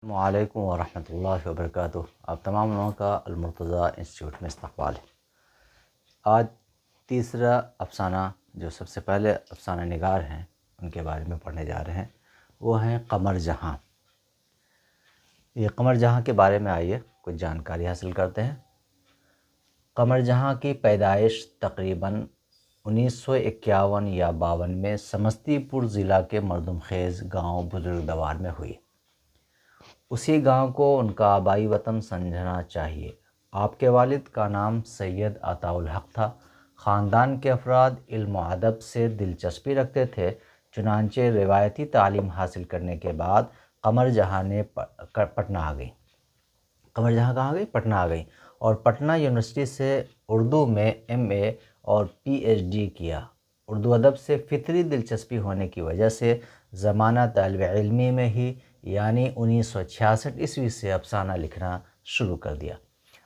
السلام علیکم ورحمۃ اللہ وبرکاتہ۔ آپ تمام لوگوں کا المرتضیٰ انسٹیٹیوٹ میں استقبال ہے۔ آج تیسرا افسانہ جو سب سے پہلے افسانہ نگار ہیں ان کے بارے میں پڑھنے جا رہے ہیں، وہ ہیں قمر جہاں۔ یہ قمر جہاں کے بارے میں آئیے کچھ جانکاری حاصل کرتے ہیں۔ قمر جہاں کی پیدائش تقریباً 1951 یا 52 میں سمستی پور ضلع کے مردم خیز گاؤں بزرگدوار میں ہوئی۔ اسی گاؤں کو ان کا آبائی وطن سمجھنا چاہیے۔ آپ کے والد کا نام سید عطاء الحق تھا۔ خاندان کے افراد علم و ادب سے دلچسپی رکھتے تھے، چنانچہ روایتی تعلیم حاصل کرنے کے بعد قمر جہاں نے پٹنہ آ گئی۔ قمر جہاں کہاں گئی؟ پٹنہ آ گئی اور پٹنہ یونیورسٹی سے اردو میں ایم اے اور پی ایچ ڈی کیا۔ اردو ادب سے فطری دلچسپی ہونے کی وجہ سے زمانہ طالب علمی میں ہی یعنی 1966 سے افسانہ لکھنا شروع کر دیا۔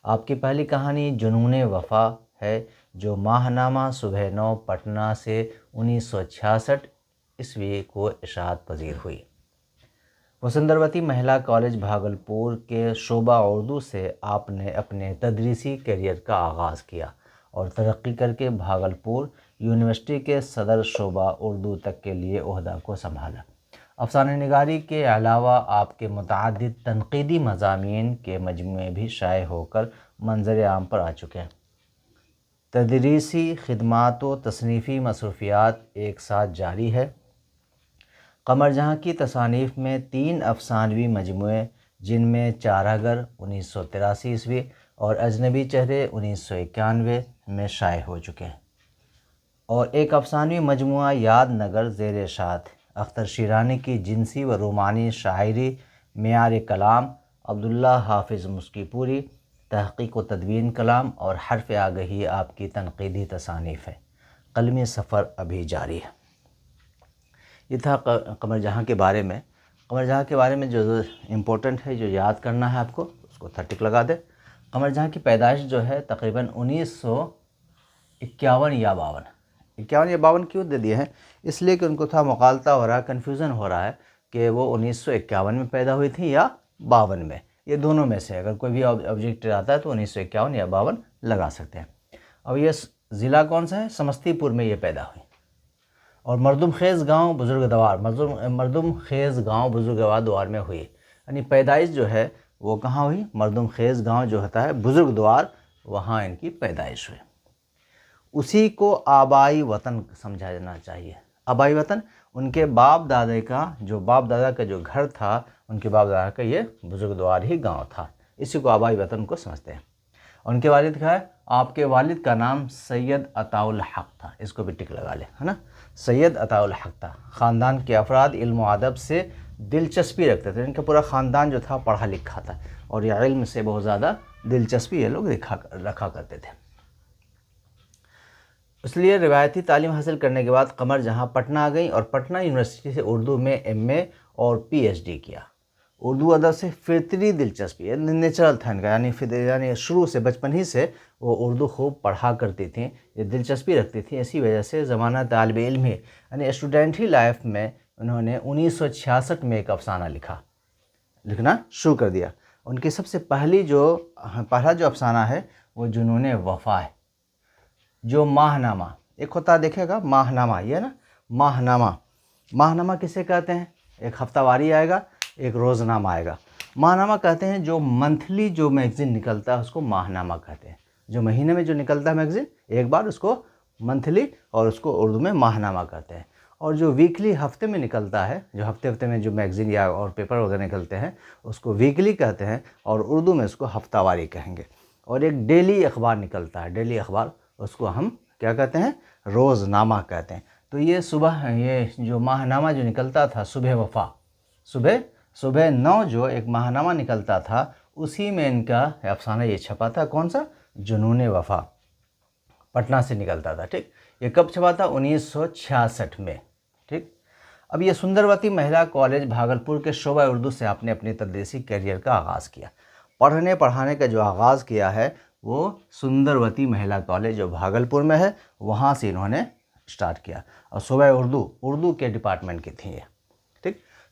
آپ کی پہلی کہانی جنون وفا ہے جو ماہنامہ صبح 9 پٹنہ سے 1966 کو اشاعت پذیر ہوئی۔ وسندروتی مہیلا کالج بھاگلپور کے شعبہ اردو سے آپ نے اپنے تدریسی کیریئر کا آغاز کیا اور ترقی کر کے بھاگلپور یونیورسٹی کے صدر شعبہ اردو تک کے لیے عہدہ کو سنبھالا۔ افسانہ نگاری کے علاوہ آپ کے متعدد تنقیدی مضامین کے مجموعے بھی شائع ہو کر منظر عام پر آ چکے ہیں۔ تدریسی خدمات و تصنیفی مصروفیات ایک ساتھ جاری ہے۔ قمر جہاں کی تصانیف میں 3 افسانوی مجموعے جن میں چارہ گر 1983 اور اجنبی چہرے 1991 میں شائع ہو چکے ہیں، اور ایک افسانوی مجموعہ یاد نگر زیر اشاعت اختر شیرانی کی جنسی و رومانی شاعری، معیار کلام عبداللہ حافظ مسکی پوری، تحقیق و تدوین کلام اور حرف آگہی آپ کی تنقیدی تصانیف ہے۔ قلمی سفر ابھی جاری ہے۔ یہ تھا قمر جہاں کے بارے میں۔ قمر جہاں کے بارے میں جو امپورٹنٹ ہے، جو یاد کرنا ہے آپ کو، اس کو ٹک لگا دے۔ قمر جہاں کی پیدائش جو ہے تقریباً 1951 یا 52 یا 52 کیوں دے دیے ہیں؟ اس لیے کہ ان کو تھا مغالطہ ہو رہا ہے، کنفیوژن ہو رہا ہے کہ وہ 1951 میں پیدا ہوئی تھی یا 52 میں۔ یہ دونوں میں سے اگر کوئی بھی آبجیکٹ آتا ہے تو 1951 یا 52 لگا سکتے ہیں۔ اب یہ ضلع کون سا ہے؟ سمستی پور میں یہ پیدا ہوئی، اور مردم خیز گاؤں بزرگدوار بزرگدوار میں ہوئی۔ یعنی پیدائش جو ہے وہ کہاں ہوئی؟ مردم خیز گاؤں جو ہوتا ہے بزرگدوار، وہاں ان کی پیدائش ہوئی۔ اسی کو آبائی وطن سمجھا جانا چاہیے۔ آبائی وطن ان کے باپ دادا کا جو گھر تھا، ان کے باپ دادا کا یہ بزرگدوار ہی گاؤں تھا، اسی کو آبائی وطن کو سمجھتے ہیں۔ ان کے والد کا ہے، آپ کے والد کا نام سید عطاء الحق تھا، اس کو بھی ٹک لگا لے، ہے نا، سید عطاء الحق تھا۔ خاندان کے افراد علم و ادب سے دلچسپی رکھتے تھے۔ ان کا پورا خاندان جو تھا پڑھا لکھا تھا اور یہ علم سے بہت زیادہ دلچسپی یہ لوگ رکھا کرتے تھے۔ اس لیے روایتی تعلیم حاصل کرنے کے بعد قمر جہاں پٹنہ آ گئیں اور پٹنہ یونیورسٹی سے اردو میں ایم اے اور پی ایچ ڈی کیا۔ اردو ادب سے فطری دلچسپی نیچرل تھا ان کا، یعنی شروع سے بچپن ہی سے وہ اردو خوب پڑھا کرتی تھیں، یہ دلچسپی رکھتی تھیں۔ اسی وجہ سے زمانہ طالب علم ہی یعنی اسٹوڈنٹ ہی لائف میں انہوں نے 1966 میں ایک افسانہ لکھنا شروع کر دیا۔ ان کی سب سے پہلا جو افسانہ ہے وہ جنون وفا ہے، جو ماہنامہ ایک ہوتا ہے، دیکھے گا ماہنامہ، یہ نا ماہنامہ کسے کہتے ہیں؟ ایک ہفتہ واری آئے گا، ایک روزنامہ آئے گا۔ ماہنامہ کہتے ہیں جو منتھلی جو میگزین نکلتا ہے اس کو ماہنامہ کہتے ہیں۔ جو مہینے میں جو نکلتا ہے میگزین ایک بار، اس کو منتھلی، اور اس کو اردو میں ماہنامہ کہتے ہیں۔ اور جو ویکلی ہفتے میں نکلتا ہے، جو ہفتے میں جو میگزین یا اور پیپر وغیرہ نکلتے ہیں اس کو ویکلی کہتے ہیں، اور اردو میں اس کو ہفتہ واری کہیں گے۔ اور ایک ڈیلی اخبار نکلتا ہے، ڈیلی اخبار، اس کو ہم کیا کہتے ہیں؟ روزنامہ کہتے ہیں۔ تو یہ جو ماہنامہ جو نکلتا تھا صبح وفا، صبح 9 جو ایک ماہنامہ نکلتا تھا، اسی میں ان کا افسانہ یہ چھپا تھا۔ کون سا؟ جنون وفا، پٹنہ سے نکلتا تھا۔ ٹھیک، یہ کب چھپا تھا؟ 1966 میں۔ ٹھیک، اب یہ سندروتی مہیلا کالج بھاگلپور کے شعبہ اردو سے آپ نے اپنی تدریسی کیریئر کا آغاز کیا۔ پڑھانے کا جو آغاز کیا ہے وہ سندروتی مہیلا کالج جو بھاگلپور میں ہے، وہاں سے انہوں نے سٹارٹ کیا، اور صوبہ اردو کے ڈپارٹمنٹ کی تھیں یہ۔ ٹھیک،